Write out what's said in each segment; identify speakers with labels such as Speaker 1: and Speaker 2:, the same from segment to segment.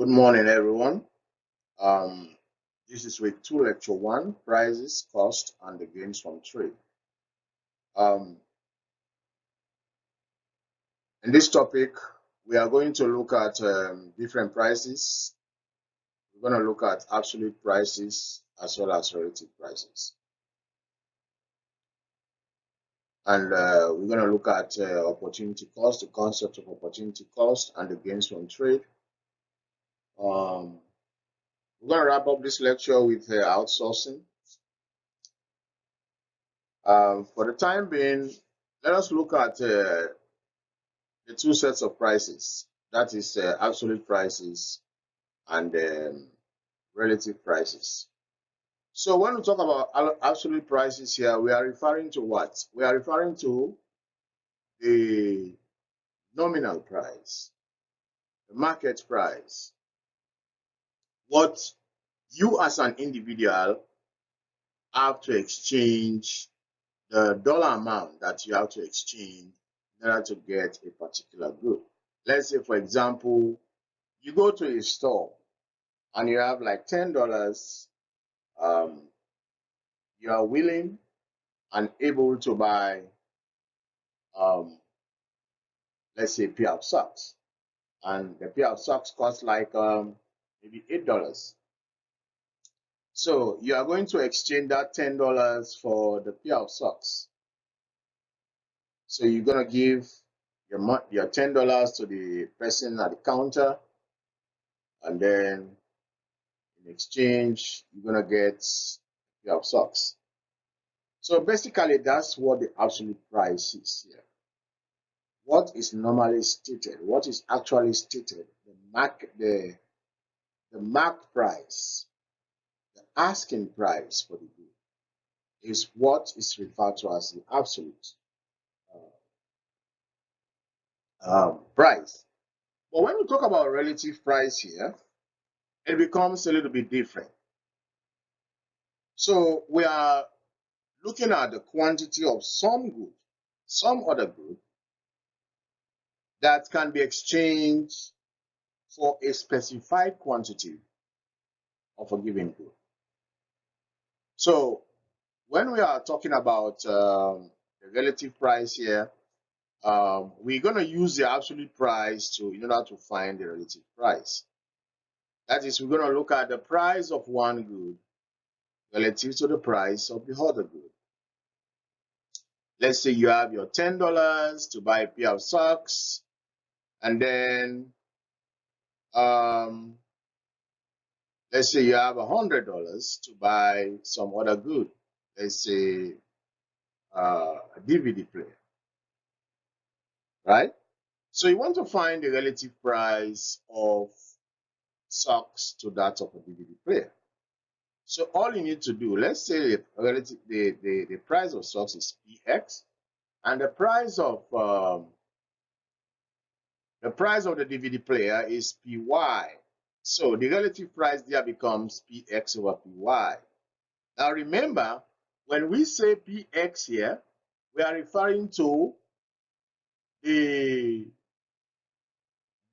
Speaker 1: Good morning, everyone. Um, this is week 2, lecture 1, prices, cost, and the gains from trade. Um, in this topic, we are going to look at different prices. We're going to look at absolute prices as well as relative prices. And we're going to look at opportunity cost, the concept of opportunity cost, and the gains from trade. We're going to wrap up this lecture with outsourcing. For the time being, let us look at the two sets of prices. That is absolute prices and relative prices. So when we talk about absolute prices here, we are referring to what? We are referring to the nominal price, the market price, what you as an individual have to exchange, the dollar amount that you have to exchange in order to get a particular good. Let's say, for example, you go to a store and you have like $10, you are willing and able to buy, let's say, a pair of socks, and the pair of socks costs like maybe $8. So you are going to exchange that $10 for the pair of socks. So you're gonna give your $10 to the person at the counter, and then in exchange you're gonna get a pair of socks. So basically, that's what the absolute price is here. What is normally stated, what is actually stated, the marked price, the asking price for the good is what is referred to as the absolute price. But when we talk about relative price here, it becomes a little bit different. So we are looking at the quantity of some good, some other good that can be exchanged for a specified quantity of a given good. So when we are talking about the relative price here, we're going to use the absolute price in order to find the relative price. That is, we're going to look at the price of one good relative to the price of the other good. Let's say you have your $10 to buy a pair of socks, and then let's say you have $100 to buy some other good. Let's say a DVD player, right? So you want to find the relative price of socks to that of a DVD player. So all you need to do, let's say the price of socks is PX, and the price of the DVD player is PY. So the relative price there becomes PX over PY. Now remember, when we say PX here, we are referring to the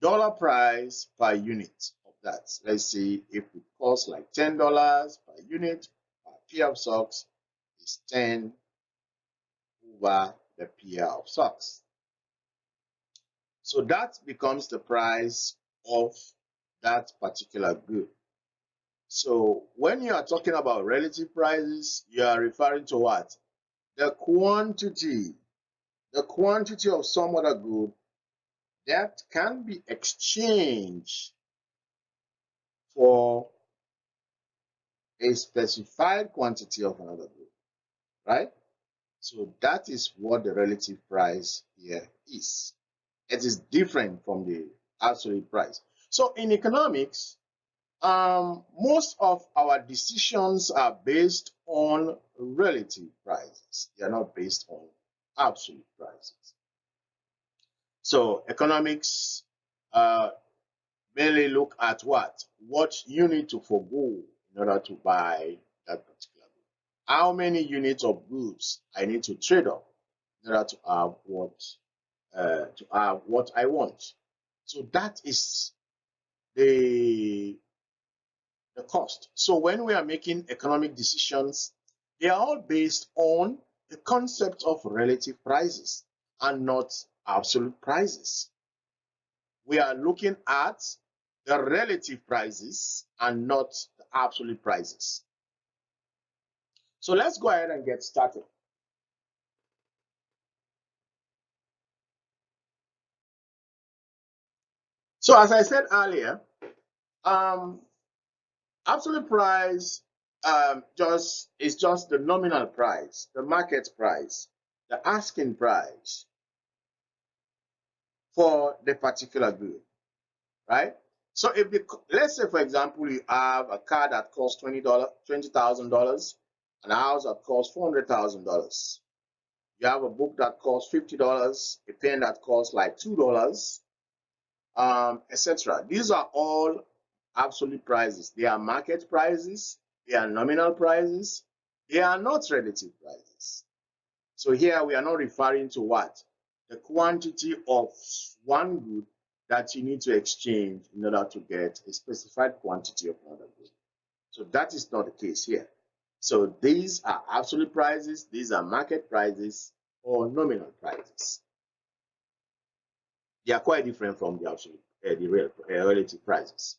Speaker 1: dollar price per unit of that. Let's see, if it costs like $10 per unit, per pair of socks is 10 over the pair of socks. So that becomes the price of that particular good. So when you are talking about relative prices, you are referring to what? The quantity of some other good that can be exchanged for a specified quantity of another good, right? So that is what the relative price here is. It is different from the absolute price. So in economics, most of our decisions are based on relative prices. They are not based on absolute prices. So economics mainly look at what you need to forego in order to buy that particular good. How many units of goods I need to trade off in order to have what I want. So that is the cost. So when we are making economic decisions, they are all based on the concept of relative prices and not absolute prices. We are looking at the relative prices and not the absolute prices. So let's go ahead and get started. So as I said earlier, absolute price is just the nominal price, the market price, the asking price for the particular good, right? So if let's say, for example, you have a car that costs $20,000, an house that costs $400,000. You have a book that costs $50, a pen that costs like $2, etc. These are all absolute prices. They are market prices. They are nominal prices. They are not relative prices. So here we are not referring to what? The quantity of one good that you need to exchange in order to get a specified quantity of another good. So that is not the case here. So these are absolute prices, these are market prices or nominal prices. They are quite different from the absolute, relative prices,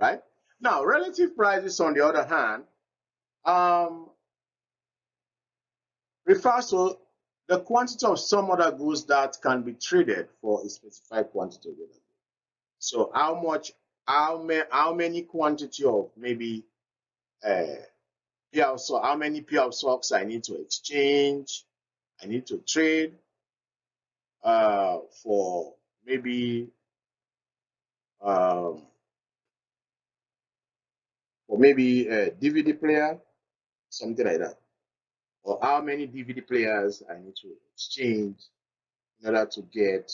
Speaker 1: right? Now, relative prices, on the other hand, refers to the quantity of some other goods that can be traded for a specified quantity of other goods. So how many quantity of maybe how many pair of socks I need to exchange, I need to trade for maybe a DVD player, something like that. Or how many DVD players I need to exchange in order to get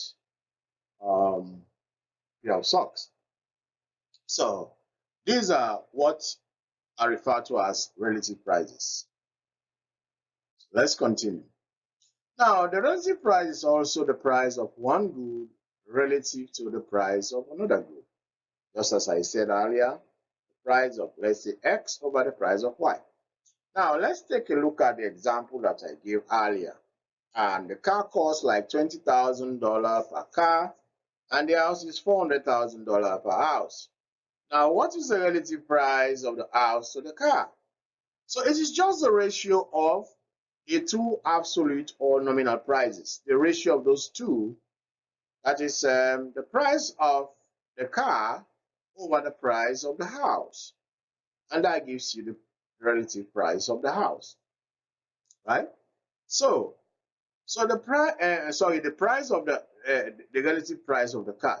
Speaker 1: pair of socks. So these are what are referred to as relative prices. So let's continue. Now, the relative price is also the price of one good relative to the price of another good. Just as I said earlier, the price of, let's say, X over the price of Y. Now, let's take a look at the example that I gave earlier. And the car costs like $20,000 per car, and the house is $400,000 per house. Now, what is the relative price of the house to the car? So it is just the ratio of the two absolute or nominal prices. The ratio of those two, that is the price of the car over the price of the house. And that gives you the relative price of the house, right? So the price of the relative price of the car,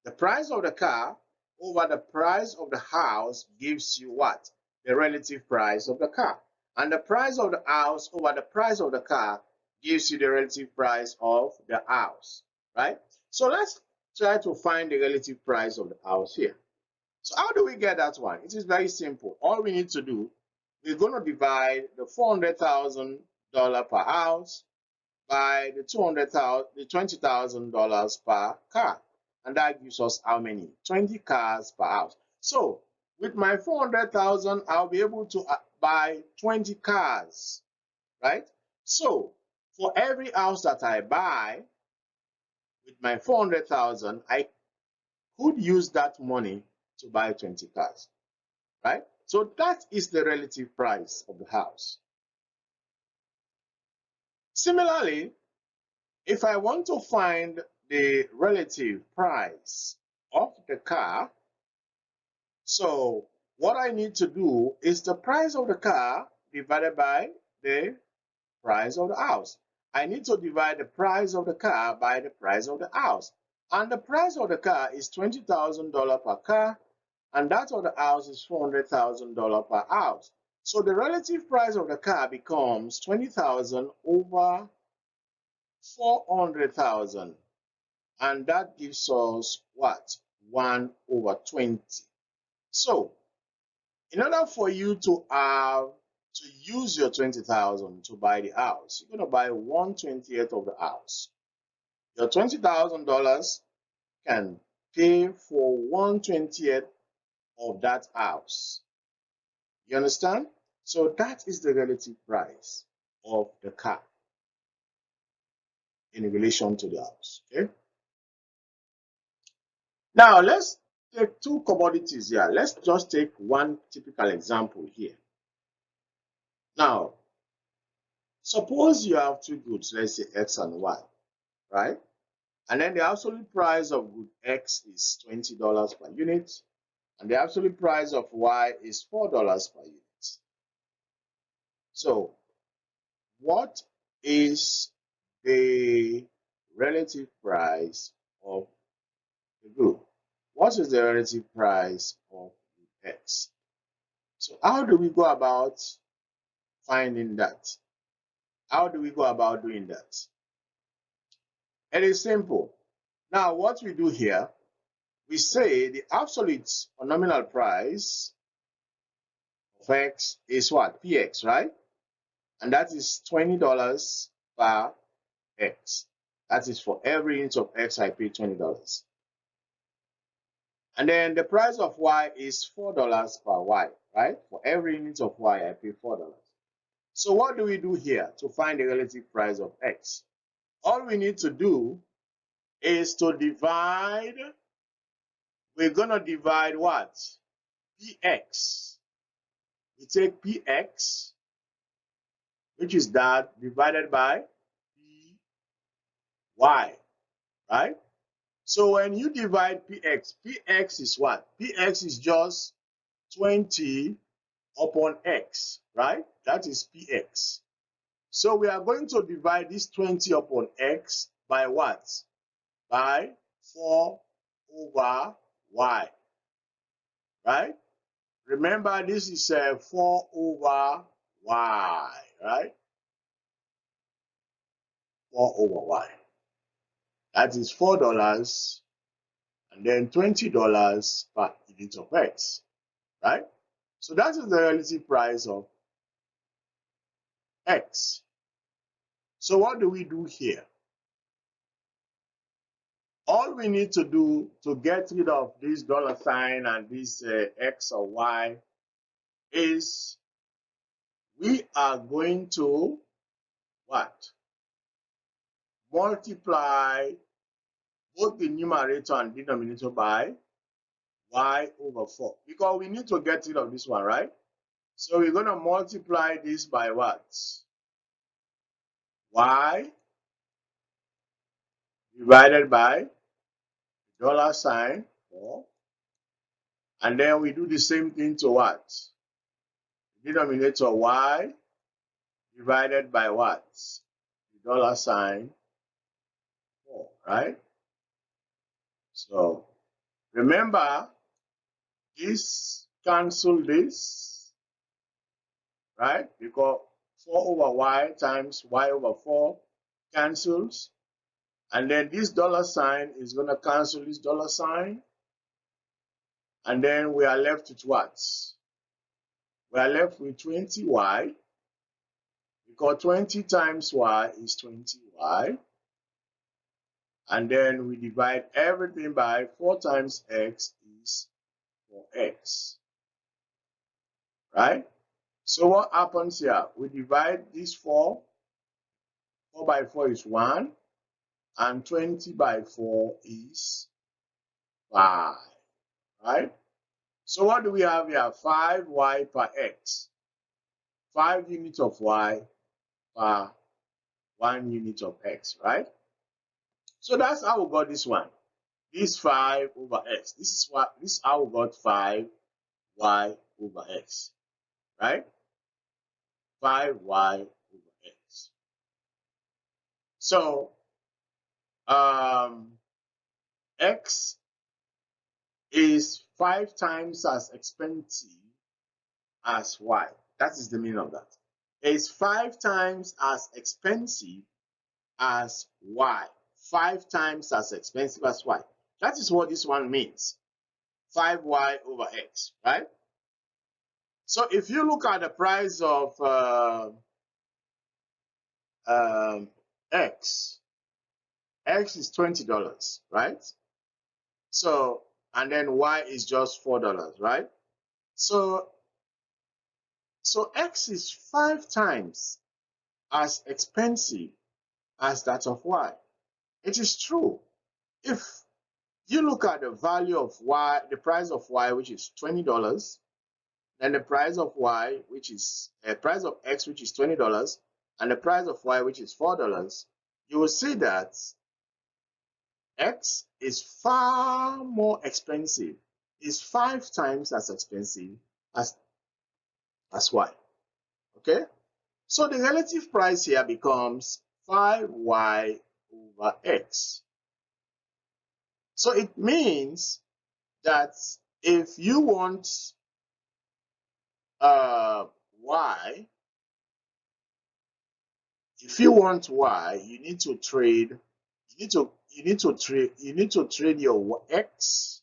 Speaker 1: the price of the car over the price of the house gives you what? The relative price of the car. And the price of the house over the price of the car gives you the relative price of the house, right? So let's try to find the relative price of the house here. So how do we get that one? It is very simple. All we need to do, we're going to divide the $400,000 per house by the $20,000 per car, and that gives us how many? 20 cars per house. So with my 400,000, I'll be able to buy 20 cars, right? So for every house that I buy with my 400,000, I could use that money to buy 20 cars, right? So that is the relative price of the house. Similarly, if I want to find the relative price of the car, so what I need to do is the price of the car divided by the price of the house. I need to divide the price of the car by the price of the house. And the price of the car is $20,000 per car, and that of the house is $400,000 per house. So the relative price of the car becomes 20,000 over 400,000, and that gives us what? 1 over 20. So in order for you to use your 20,000 to buy the house, you're going to buy 1/20th of the house. Your $20,000 can pay for 1/20th of that house. You understand? So that is the relative price of the car in relation to the house. Okay. Now let's take two commodities here. Let's just take one typical example here. Now, suppose you have two goods, let's say X and Y, right? And then the absolute price of good X is $20 per unit, and the absolute price of Y is $4 per unit. So, what is the relative price of the good? What is the relative price of X? So, how do we go about finding that? How do we go about doing that? It is simple. Now, what we do here, we say the absolute or nominal price of X is what? PX, right? And that is $20 per X. That is for every unit of X, I pay $20. And then the price of Y is $4 per Y, right? For every unit of Y, I pay $4. So what do we do here to find the relative price of X? All we need to do is to divide. We're going to divide what? PX. We take PX, which is that, divided by PY, right? So when you divide PX, PX is what? PX is just 20 upon X, right? That is PX. So we are going to divide this 20 upon X by what? By 4 over Y, right? Remember, this is 4 over Y, right? 4 over Y. That is $4 and then $20 per unit of X, right? So that is the relative price of X. So what do we do here? All we need to do to get rid of this dollar sign and this X or Y is we are going to what? Multiply both the numerator and denominator by Y over 4. Because we need to get rid of this one, right? So we're going to multiply this by what? Y divided by dollar sign 4. And then we do the same thing to what? Denominator Y divided by what? The dollar sign 4, right? So remember, this cancel this, right? Because 4 over Y times Y over 4 cancels. And then this dollar sign is going to cancel this dollar sign. And then we are left with what? We are left with 20Y. Because 20 times Y is 20Y. And then we divide everything by 4 times X is 4X. Right? So what happens here? We divide this 4. 4 by 4 is 1. And 20 by 4 is 5. Right? So what do we have here? 5Y per X. 5 units of Y per 1 unit of X, right? So that's how we got this one. This 5 over X. This is how we got 5Y over X, right? 5Y over X. So X is 5 times as expensive as Y. That is the meaning of that. It's 5 times as expensive as Y. 5 times as expensive as Y. That is what this one means. 5Y over X, right? So if you look at the price of X is $20, right? So and then y is just $4, right? So x is 5 times as expensive as that of y. It is true. If you look at the value of y, the price of y, which is $20, then the price of y, which is price of x, which is $20, and the price of y, which is $4, you will see that x is far more expensive, is 5 times as expensive as y. Okay, so the relative price here becomes 5y over x. So it means that if you want y, you need to trade, you need to trade your x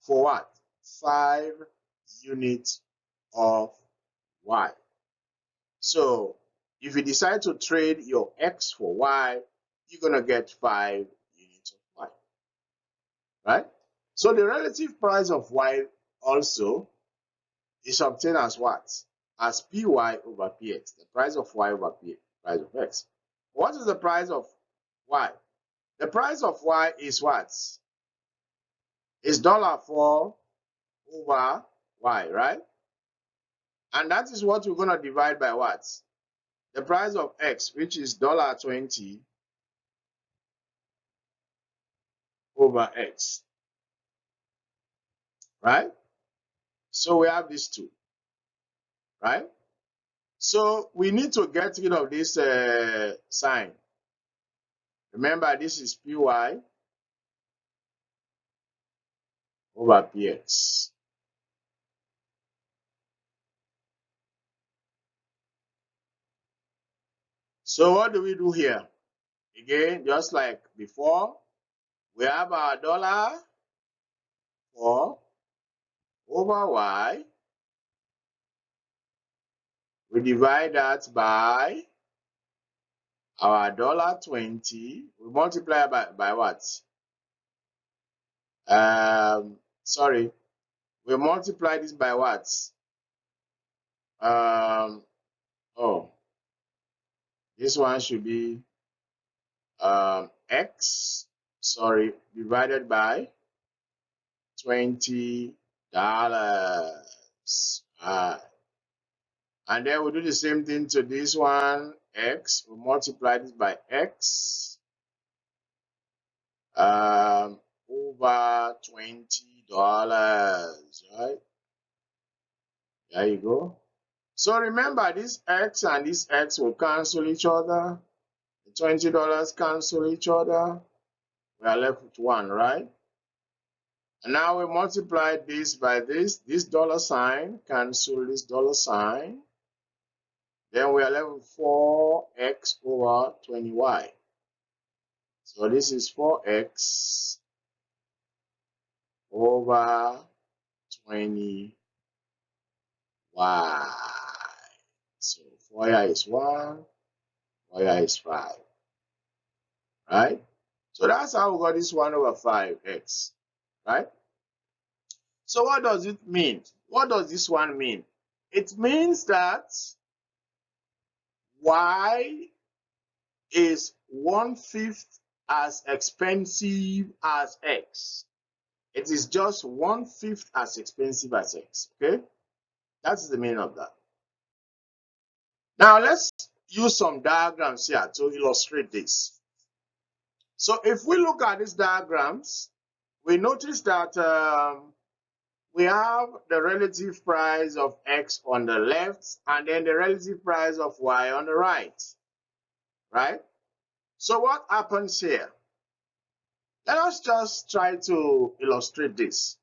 Speaker 1: for what? 5 units of y. So if you decide to trade your x for y, you're gonna get 5 units of y, right? So the relative price of y also is obtained as what? As py over px, the price of y over price of x. What is the price of y? The price of y is what? Is $4 over y, right? And that is what we're going to divide by what? The price of x, which is $20 over x, right? So we have these two, right? So we need to get rid of this sign. Remember, this is py over px. So what do we do here? Again, just like before, we have our $4 over y. We divide that by our $20. We multiply by what? Sorry, we multiply this by what? Oh, this one should be x, sorry, divided by $20. And then we do the same thing to this one, x. We multiply this by x over $20, right? There you go. So remember, this x and this x will cancel each other. The $20 cancel each other. We are left with 1, right? And now we multiply this by this dollar sign, cancel this dollar sign. Then we are left with 4x over 20y. So this is 4x over 20y. So 4y is 1, y is 5. Right? So that's how we got this 1 over 5x. Right? So what does it mean? What does this one mean? It means that y is 1/5 as expensive as x. It is just 1/5 as expensive as x. Okay, that's the meaning of that. Now let's use some diagrams here to illustrate this. So if we look at these diagrams, we notice that we have the relative price of x on the left and then the relative price of y on the right, right? So what happens here? Let us just try to illustrate this.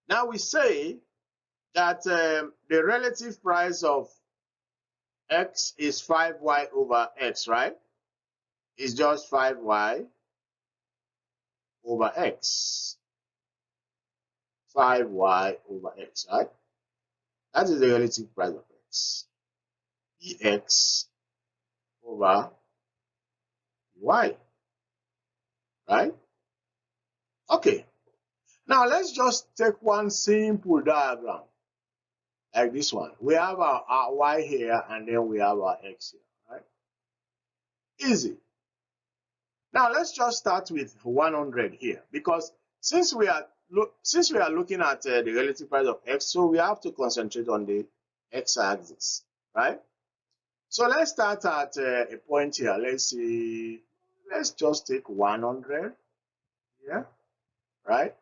Speaker 1: Now we say that the relative price of x is 5y over x, right? It's just 5y over x. 5y over x, right? That is the relative price of x. Ex over y, right? Okay, now let's just take one simple diagram like this one. We have our y here, and then we have our x here, right? Easy. Now let's just start with 100 here, because since we are looking at the relative price of x, so we have to concentrate on the x-axis, right? So let's start at a point here. Let's see. Let's just take 100 here, right?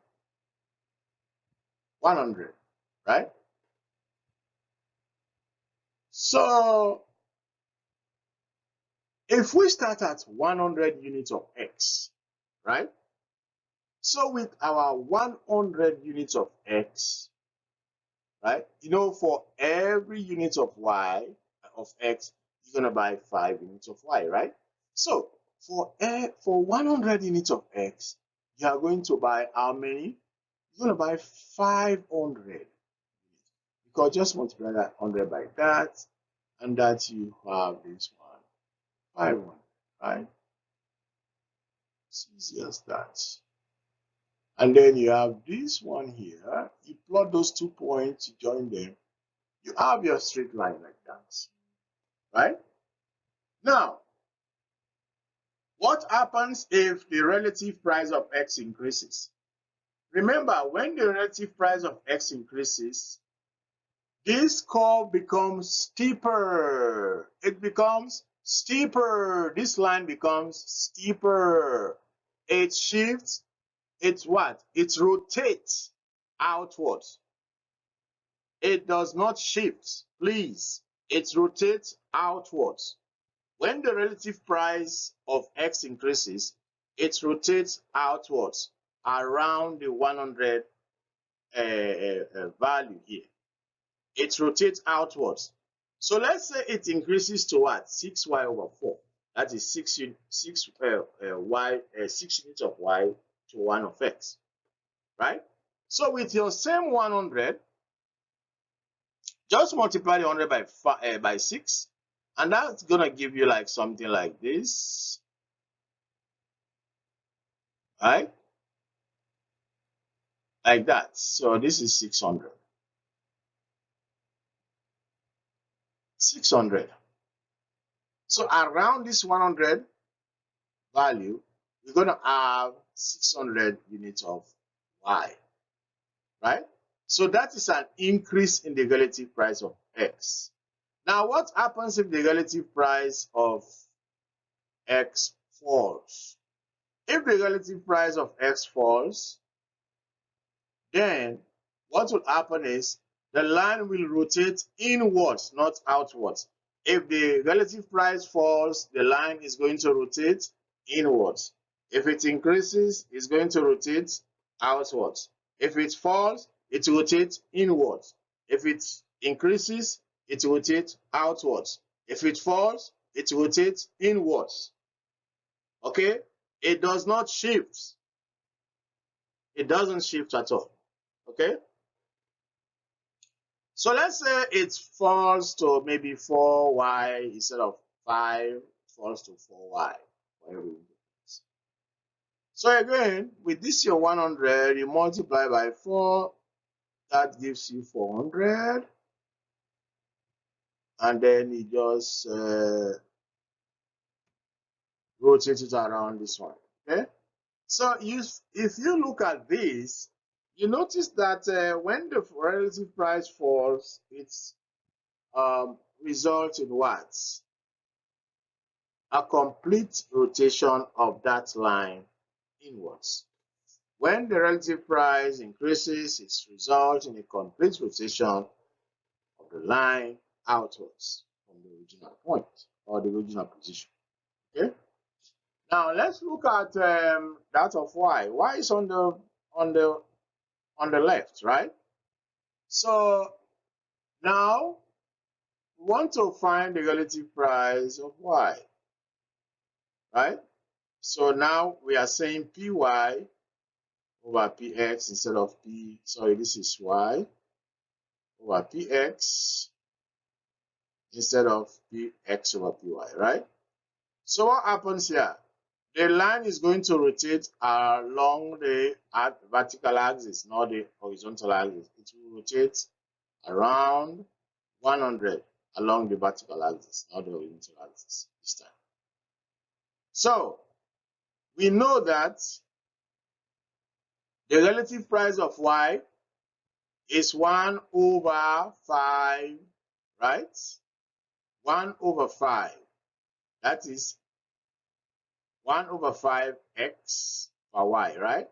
Speaker 1: 100, right? So if we start at 100 units of x, right? So with our 100 units of x, right? You know, for every unit of y, of x, you're gonna buy 5 units of y, right? So for 100 units of x, you are going to buy how many? You're gonna buy 500. Because just multiply that 100 by that, and that you have this one, 500, right? It's easy as that. And then you have this one here. You plot those 2 points, you join them. You have your straight line like that, right? Now, what happens if the relative price of x increases? Remember, when the relative price of x increases, this curve becomes steeper. It becomes steeper. This line becomes steeper. It shifts. It's what? It rotates outwards. It does not shift, please. It rotates outwards. When the relative price of x increases, it rotates outwards around the 100 value here. It rotates outwards. So let's say it increases to what? 6y over 4. That is 6 units of y to 1 of x, right? So with your same 100, just multiply the 100 by 6, and that's gonna give you like something like this, right? Like that. So this is 600. 600. So around this 100 value, we're gonna have 600 units of y, right? So that is an increase in the relative price of x. Now, what happens if the relative price of x falls? If the relative price of x falls, then what will happen is the line will rotate inwards, not outwards. If the relative price falls, the line is going to rotate inwards. If it increases, it's going to rotate outwards. If it falls, it rotates inwards. If it increases, it rotates outwards. If it falls, it rotates inwards. Okay? It does not shift. It doesn't shift at all. Okay? So let's say it falls to maybe 4y instead of 5, it falls to 4y. So again, with this your 100, you multiply by 4, that gives you 400. And then you just rotate it around this one. Okay? So if you look at this, you notice that when the relative price falls, it's results in what? A complete rotation of that line inwards. When the relative price increases, it results in a complete rotation of the line outwards from the original point or the original position. Okay. Now let's look at that of y. Y is on the left, right? So now we want to find the relative price of y, right? So now we are saying py over px instead of this is y over px instead of px over py, right? So what happens here? the line is going to rotate along the vertical axis, not the horizontal axis. It will rotate around 100 along the vertical axis, not the horizontal axis this time. So we know that the relative price of Y is 1 over 5, right? 1 over 5. That is 1 over 5 x per y, right?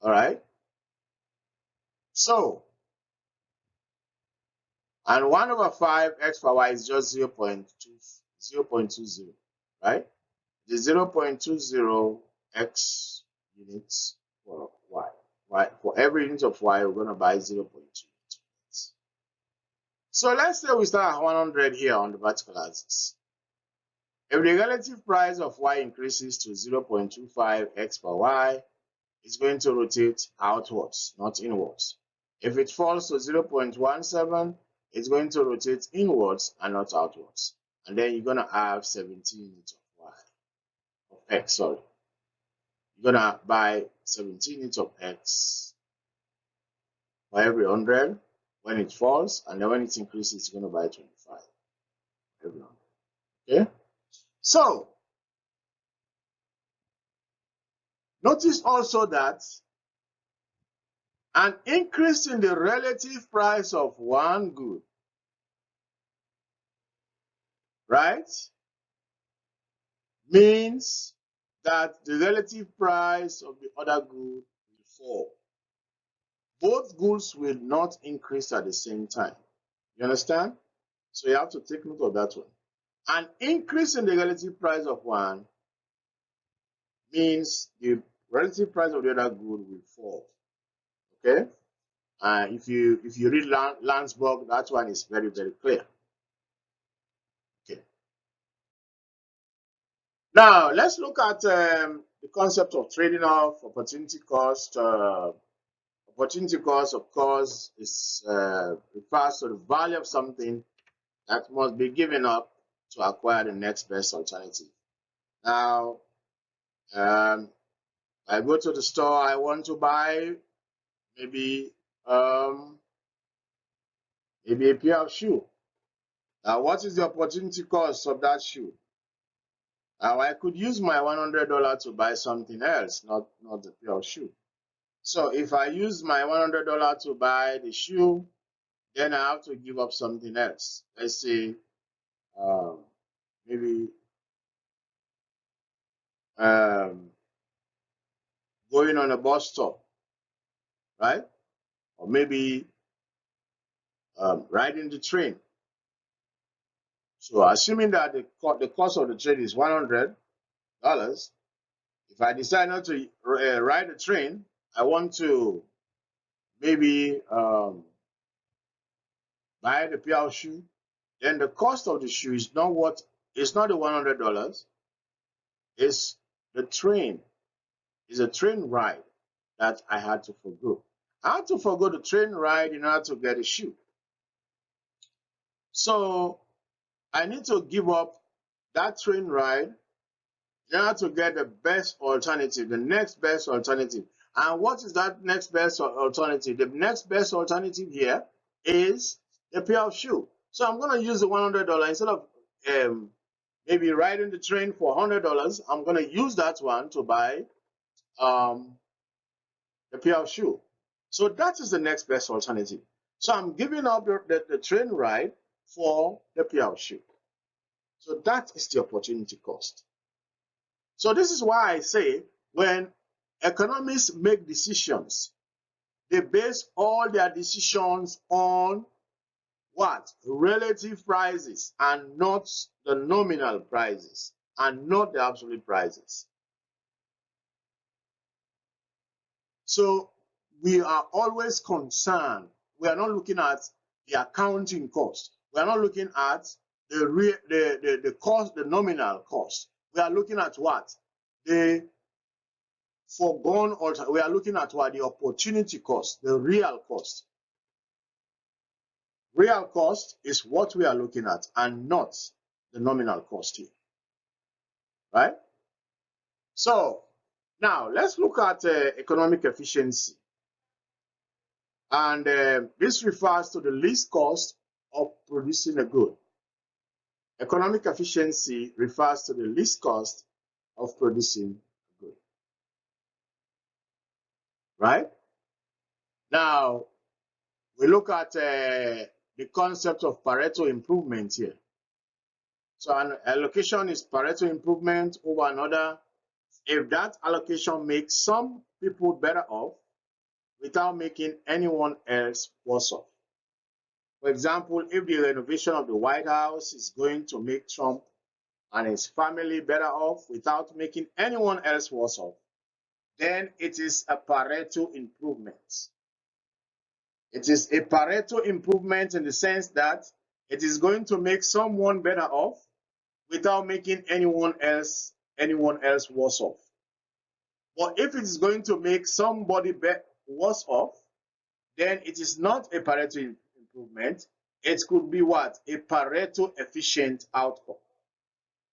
Speaker 1: All right. So, and 1 over 5 x per y is just 0.20, right? The 0.20 x units for y. For every unit of y, we're going to buy 0.2 units. So let's say we start at 100 here on the vertical axis. If the relative price of y increases to 0.25 x per y, it's going to rotate outwards, not inwards. If it falls to 0.17, it's going to rotate inwards and not outwards. And then you're going to have 17 units of y, of x, sorry. You're going to buy 17 units of x for every 100 when it falls, and then when it increases, you're going to buy 25 every 100. Okay? So, notice also that an increase in the relative price of one good, right, means that the relative price of the other good will fall. Both goods will not increase at the same time. You understand? So you have to take note of that one. An increase in the relative price of one means the relative price of the other good will fall. Okay? If you read Landsberg, that one is very, very clear. Okay. Now let's look at the concept of trading off opportunity cost. Opportunity cost, of course, is refers to the value of something that must be given up to acquire the next best alternative. Now, I go to the store, I want to buy maybe maybe a pair of shoe. Now, what is the opportunity cost of that shoe? Now, I could use my $100 to buy something else, not the pair of shoe. So if I use my $100 to buy the shoe, then I have to give up something else. Let's say maybe going on a bus stop, right? Or maybe riding the train. So assuming that the cost of the train is $100, if I decide not to ride the train, I want to maybe buy the pair of shoe, then the cost of the shoe is not the $100, it's the train. It's a train ride that I had to forgo. I had to forgo the train ride in order to get a shoe. So I need to give up that train ride in order to get the best alternative, the next best alternative. And what is that next best alternative? The next best alternative here is a pair of shoes. So I'm going to use the $100 instead of maybe riding the train for $100. I'm going to use that one to buy the pair of shoes. So that is the next best alternative. So I'm giving up the train ride for the pair of shoes. So that is the opportunity cost. So this is why I say when economists make decisions, they base all their decisions on what? Relative prices and not the nominal prices and not the absolute prices. So we are always concerned. We are not looking at the accounting cost. We are not looking at the cost, the nominal cost. We are looking at what? The foregone alternative. We are looking at what? The opportunity cost, the real cost. Real cost is what we are looking at and not the nominal cost here. Right? So now let's look at economic efficiency. And this refers to the least cost of producing a good. Economic efficiency refers to the least cost of producing a good. Right? Now, we look at the concept of Pareto improvement here. So an allocation is Pareto improvement over another. If that allocation makes some people better off without making anyone else worse off. For example, if the renovation of the White House is going to make Trump and his family better off without making anyone else worse off, then it is a Pareto improvement. It is a Pareto improvement in the sense that it is going to make someone better off without making anyone else worse off. But if it is going to make somebody worse off, then it is not a Pareto improvement. It could be what? A Pareto efficient outcome.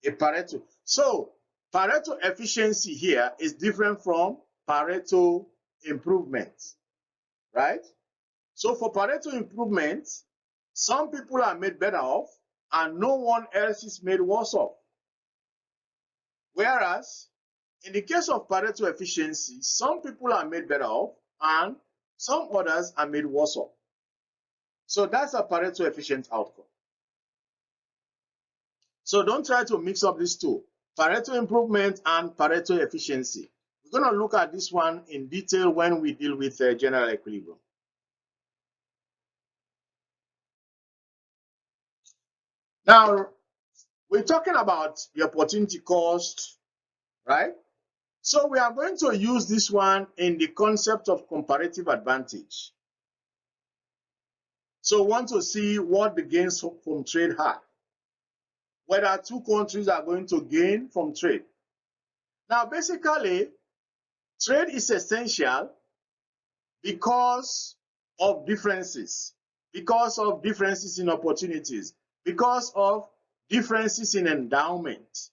Speaker 1: A Pareto. So Pareto efficiency here is different from Pareto improvement, right? So for Pareto improvement, some people are made better off and no one else is made worse off. Whereas in the case of Pareto efficiency, some people are made better off and some others are made worse off. So that's a Pareto efficient outcome. So don't try to mix up these two, Pareto improvement and Pareto efficiency. We're going to look at this one in detail when we deal with general equilibrium. Now, we're talking about the opportunity cost, right? So we are going to use this one in the concept of comparative advantage. So we want to see what the gains from trade are. Whether two countries are going to gain from trade. Now, basically, trade is essential because of differences in opportunities, because of differences in endowment.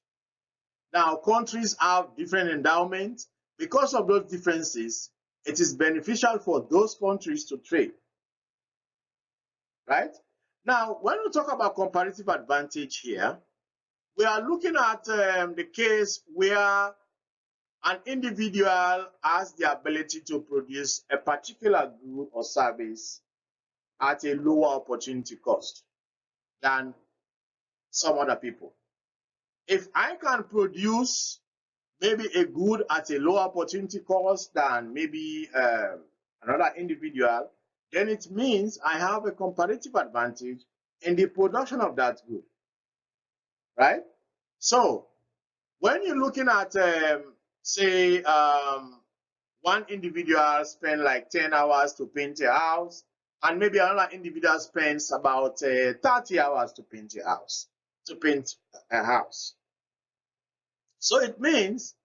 Speaker 1: Now, countries have different endowments. Because of those differences, it is beneficial for those countries to trade. Right? Now, when we talk about comparative advantage here, we are looking at the case where an individual has the ability to produce a particular good or service at a lower opportunity cost than some other people. If I can produce maybe a good at a lower opportunity cost than maybe another individual, then it means I have a comparative advantage in the production of that good, right? So when you're looking at, say, one individual spend like 10 hours to paint a house, and maybe another individual spends about 30 hours to paint a house. So it means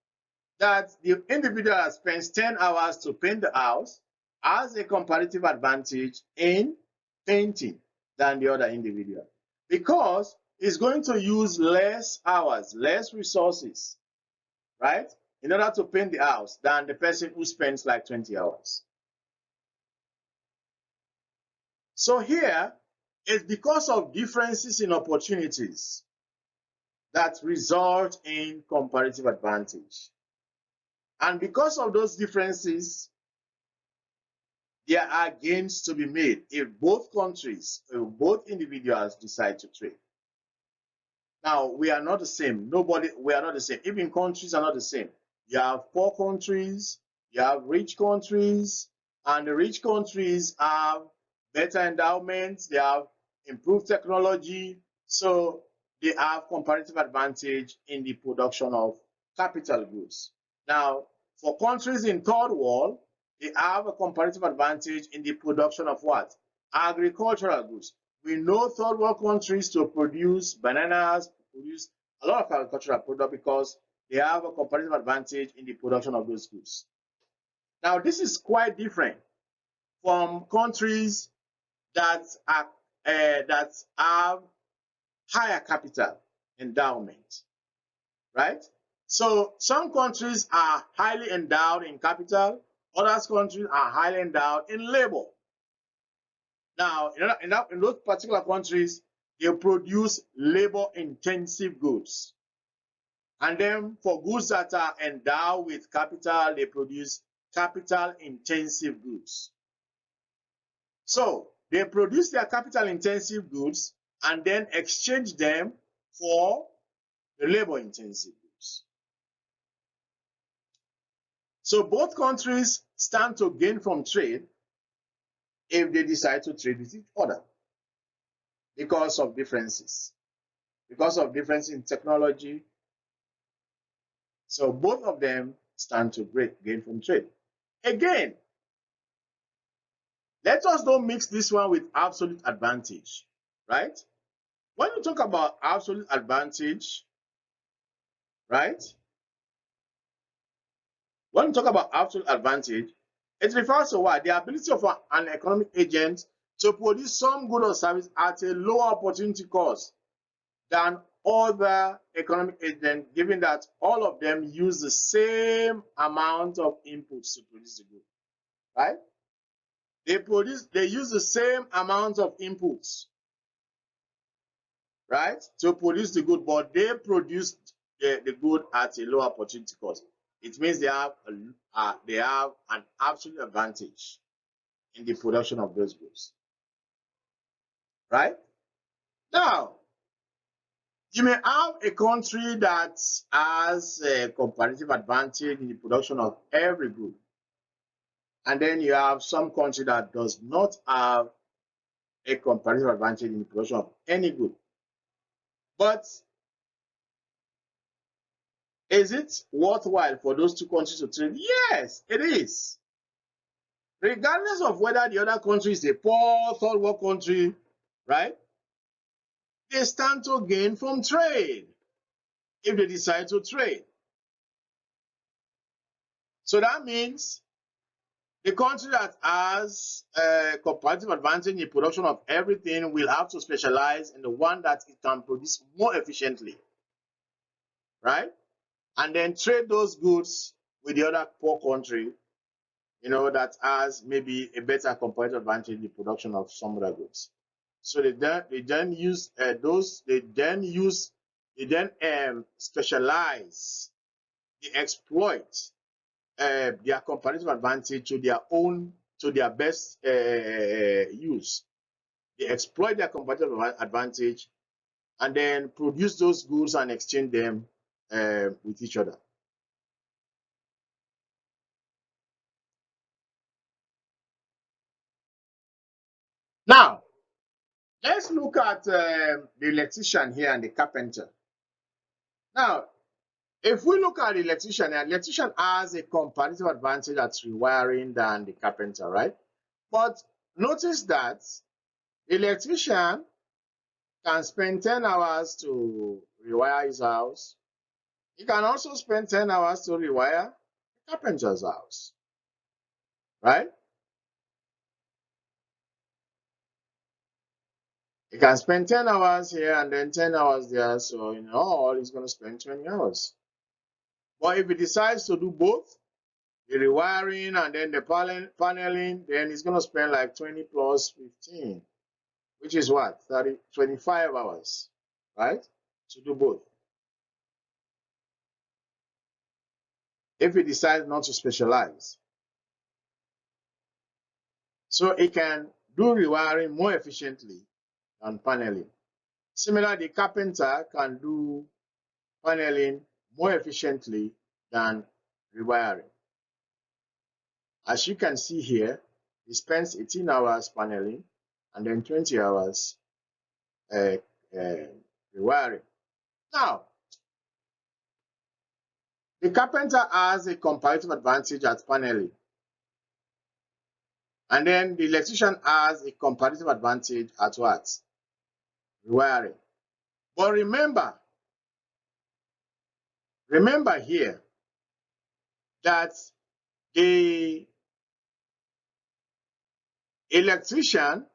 Speaker 1: that the individual that spends 10 hours to paint the house has a comparative advantage in painting than the other individual, because he's going to use less hours, less resources, right, in order to paint the house than the person who spends like 20 hours. So here, it's because of differences in opportunities that result in comparative advantage. And because of those differences, there are gains to be made if both countries, if both individuals decide to trade. Now, we are not the same. We are not the same. Even countries are not the same. You have poor countries, you have rich countries, and the rich countries have better endowments, they have improved technology, so they have comparative advantage in the production of capital goods. Now, for countries in third world, they have a comparative advantage in the production of what? Agricultural goods. We know third world countries to produce bananas, produce a lot of agricultural product because they have a comparative advantage in the production of those goods. Now, this is quite different from countries that have higher capital endowment, right? So some countries are highly endowed in capital, other countries are highly endowed in labor. Now, in those particular countries, they produce labor-intensive goods. And then for goods that are endowed with capital, they produce capital-intensive goods. So they produce their capital-intensive goods and then exchange them for the labor-intensive goods. So both countries stand to gain from trade if they decide to trade with each other because of differences in technology. So both of them stand to gain from trade. Again, let us don't mix this one with absolute advantage, right? When you talk about absolute advantage, right? When you talk about absolute advantage, it refers to what? The ability of an economic agent to produce some good or service at a lower opportunity cost than other economic agents, given that all of them use the same amount of inputs to produce the good, right? They use the same amount of inputs, right, to produce the good, but they produce the good at a lower opportunity cost. It means they have an absolute advantage in the production of those goods, right? Now, you may have a country that has a comparative advantage in the production of every good, and then you have some country that does not have a comparative advantage in the production of any good. But is it worthwhile for those two countries to trade? Yes, it is. Regardless of whether the other country is a poor third world country, right? They stand to gain from trade if they decide to trade. So that means the country that has a comparative advantage in the production of everything will have to specialize in the one that it can produce more efficiently, right? And then trade those goods with the other poor country, that has maybe a better comparative advantage in the production of some other goods. So they specialize, they exploit their comparative advantage to their best use. They exploit their comparative advantage and then produce those goods and exchange them with each other. Now, let's look at the electrician here and the carpenter. Now, if we look at the electrician has a comparative advantage at rewiring than the carpenter, right? But notice that the electrician can spend 10 hours to rewire his house. He can also spend 10 hours to rewire the carpenter's house, right? He can spend 10 hours here and then 10 hours there. So in all, he's going to spend 20 hours. But if he decides to do both, the rewiring and then the paneling, then he's going to spend like 20 plus 15, which is what? 25 hours, right? To do both. If he decides not to specialize. So he can do rewiring more efficiently than paneling. Similarly, the carpenter can do paneling more efficiently than rewiring. As you can see here, he spends 18 hours paneling and then 20 hours rewiring. Now, the carpenter has a comparative advantage at paneling. And then the electrician has a comparative advantage at what? Rewiring. But remember here that the electrician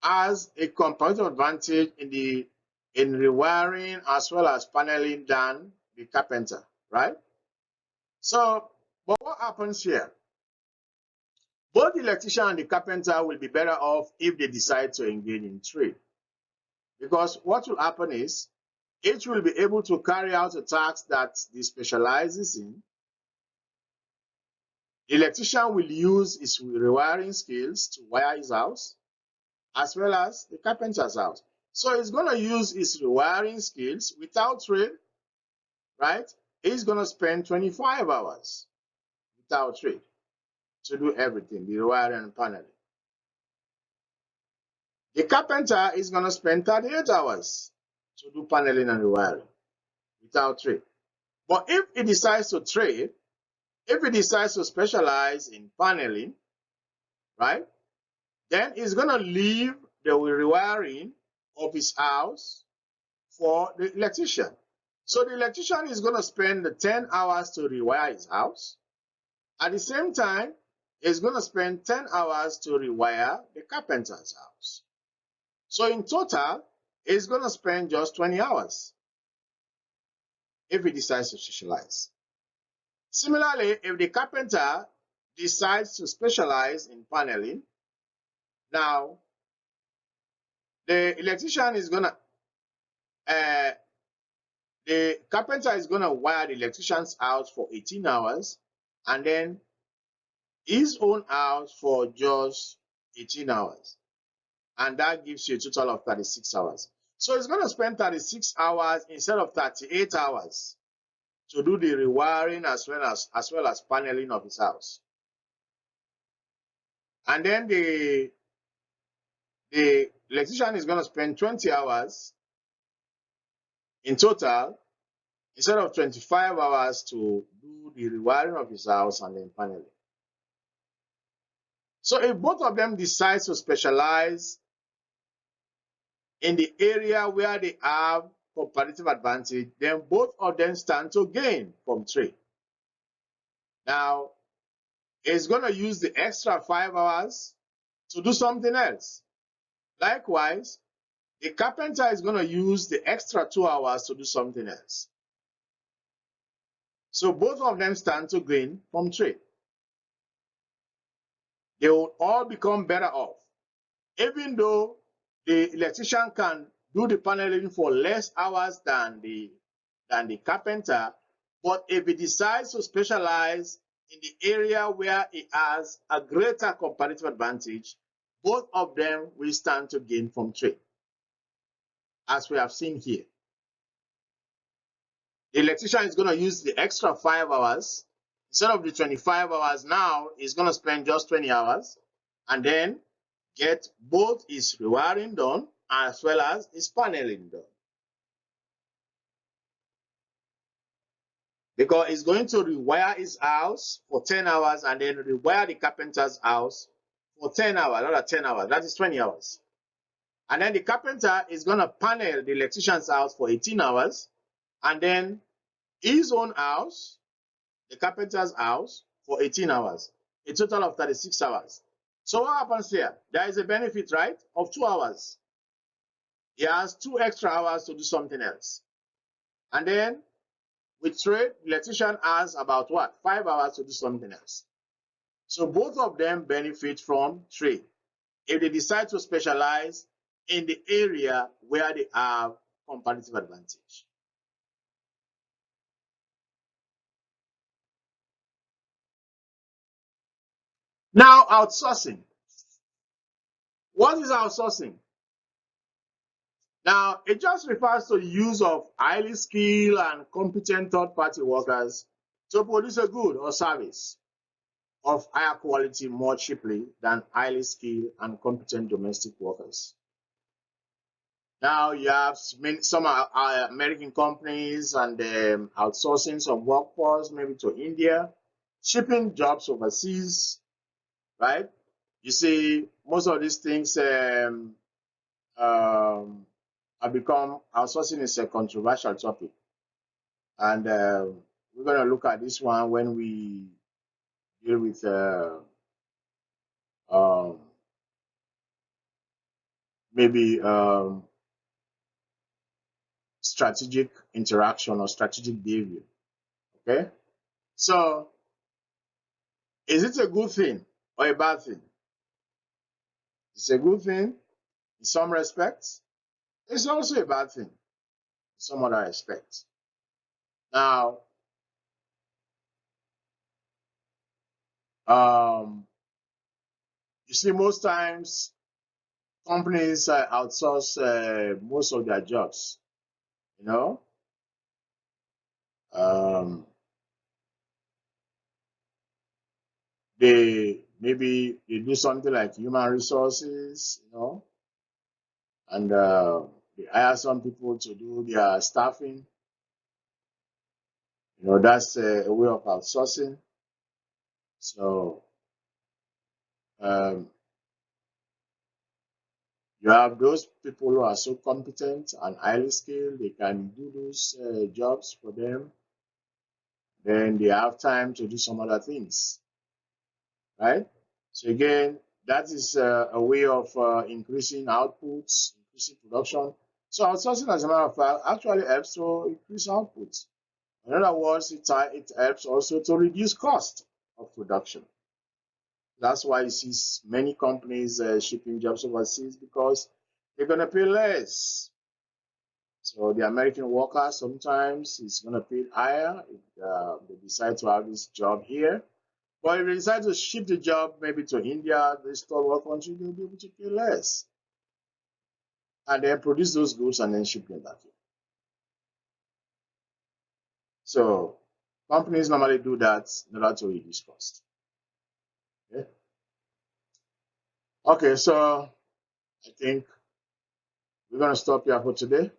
Speaker 1: has a comparative advantage in the in rewiring as well as paneling than the carpenter, right? So, but what happens here? Both the electrician and the carpenter will be better off if they decide to engage in trade. Because what will happen is, each will be able to carry out a task that he specializes in. The electrician will use his rewiring skills to wire his house, as well as the carpenter's house. So he's going to use his rewiring skills without trade, right? He's going to spend 25 hours without trade to do everything, the rewiring and paneling. The carpenter is going to spend 38 hours to do paneling and rewiring without trade. But if he decides to trade, if he decides to specialize in paneling, right, then he's going to leave the rewiring of his house for the electrician. So the electrician is going to spend the 10 hours to rewire his house. At the same time, he's going to spend 10 hours to rewire the carpenter's house. So in total, he's going to spend just 20 hours if he decides to specialize. Similarly, if the carpenter decides to specialize in paneling, now the electrician is going to the carpenter is going to wire the electrician's house for 18 hours and then his own house for just 18 hours. And that gives you a total of 36 hours. So he's going to spend 36 hours instead of 38 hours to do the rewiring as well as paneling of his house. And then the electrician is going to spend 20 hours in total instead of 25 hours to do the rewiring of his house and then paneling. So if both of them decide to specialize in the area where they have comparative advantage, then both of them stand to gain from trade. Now, it's going to use the extra 5 hours to do something else. Likewise, the carpenter is going to use the extra 2 hours to do something else. So both of them stand to gain from trade. They will all become better off. Even though the electrician can do the paneling for less hours than the carpenter, but if he decides to specialize in the area where he has a greater comparative advantage, both of them will stand to gain from trade, as we have seen here. The electrician is going to use the extra 5 hours. Instead of the 25 hours now, he's going to spend just 20 hours and then get both his rewiring done as well as his paneling done. Because he's going to rewire his house for 10 hours and then rewire the carpenter's house for 10 hours, another 10 hours. That is 20 hours. And then the carpenter is going to panel the electrician's house for 18 hours and then his own house, the carpenter's house, for 18 hours. A total of 36 hours. So what happens here? There is a benefit, right, of 2 hours. He has 2 extra hours to do something else. And then with trade, the electrician has about what? 5 hours to do something else. So both of them benefit from trade if they decide to specialize in the area where they have comparative advantage. Now, outsourcing. What is outsourcing? Now, it just refers to the use of highly skilled and competent third-party workers to produce a good or service of higher quality more cheaply than highly skilled and competent domestic workers. Now, you have some American companies and outsourcing some workforce maybe to India, shipping jobs overseas, right? You see, most of these things have become, outsourcing is a controversial topic. And we're going to look at this one when we deal with maybe strategic interaction or strategic behavior. Okay, so is it a good thing or a bad thing? It's a good thing in some respects. It's also a bad thing in some other respects. Now, you see, most times companies outsource most of their jobs. You know, um, maybe they do something like human resources. You know, and they hire some people to do their staffing. You know, that's a way of outsourcing. So um, you have those people who are so competent and highly skilled, they can do those jobs for them. Then they have time to do some other things, right? So again, that is a way of increasing outputs, increasing production. So outsourcing, as a matter of fact, actually helps to increase output. In other words, it helps also to reduce cost of production. That's why you see many companies shipping jobs overseas because they're going to pay less. So the American worker sometimes is going to pay higher if they decide to have this job here. But if they decide to ship the job maybe to India, this third world country, they'll be able to pay less. And then produce those goods and then ship them back here. So companies normally do that in order to reduce cost. Okay, okay, so I think we're going to stop here for today.